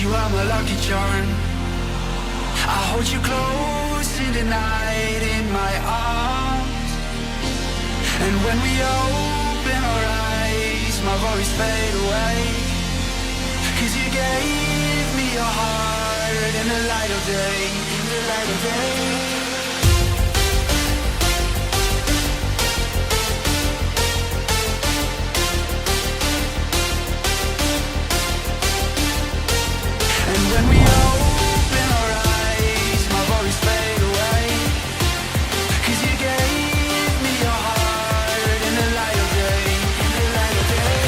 you are my lucky charm. I hold you close in the night in my arms. And when we open our eyes, my worries fade away. 'Cause you gave me your heart in the light of day, in the light of day. When we open our eyes, my worries fade away. 'Cause you gave me your heart in the light of day, in the light of day.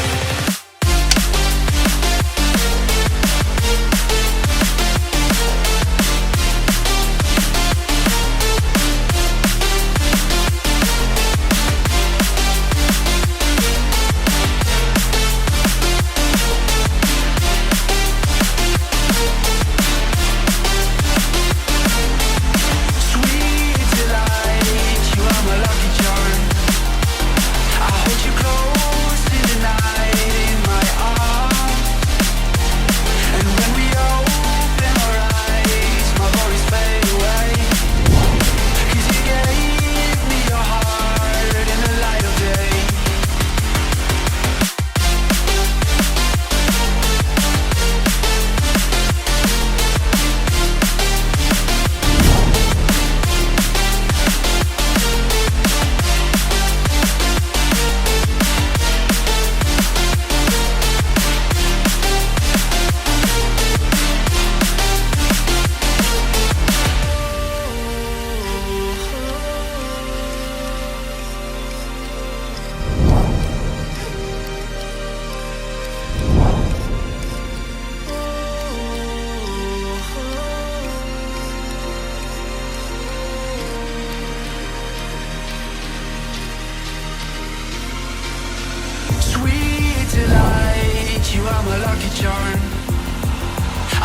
You are my lucky charm.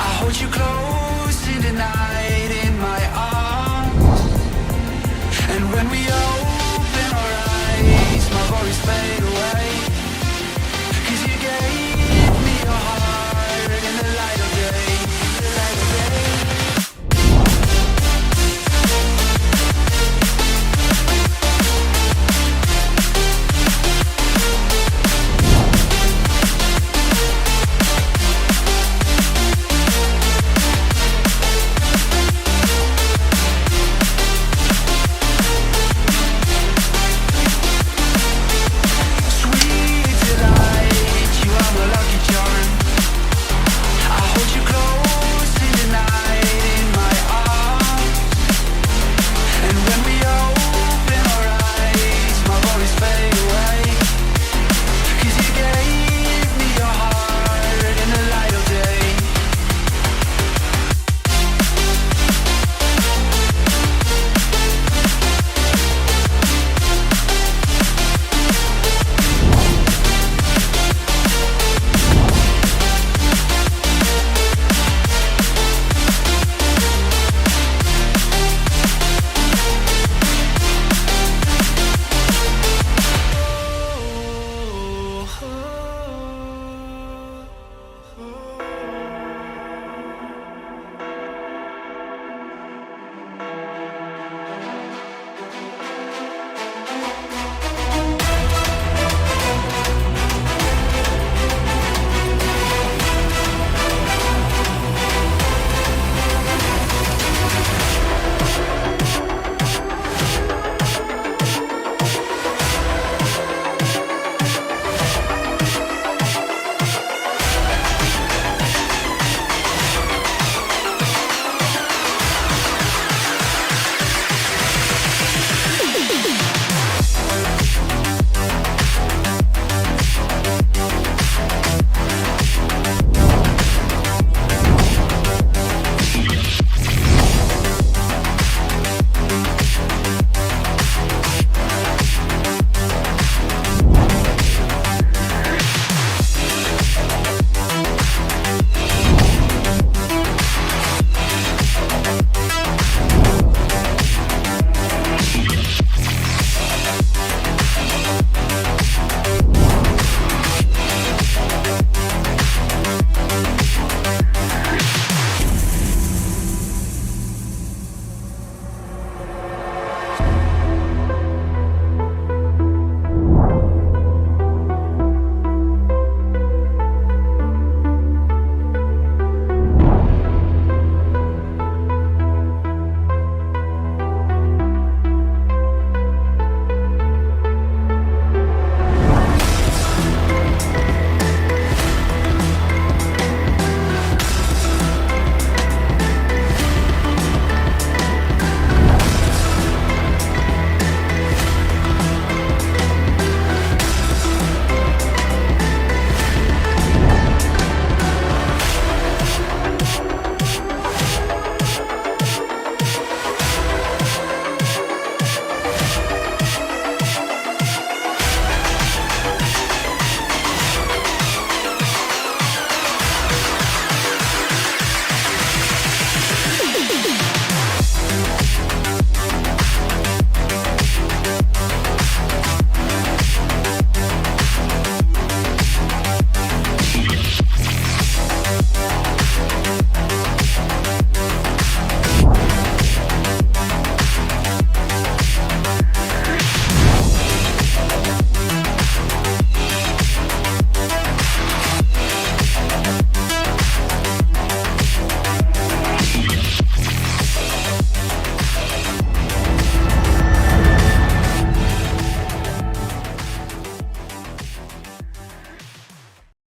I hold you close in the night.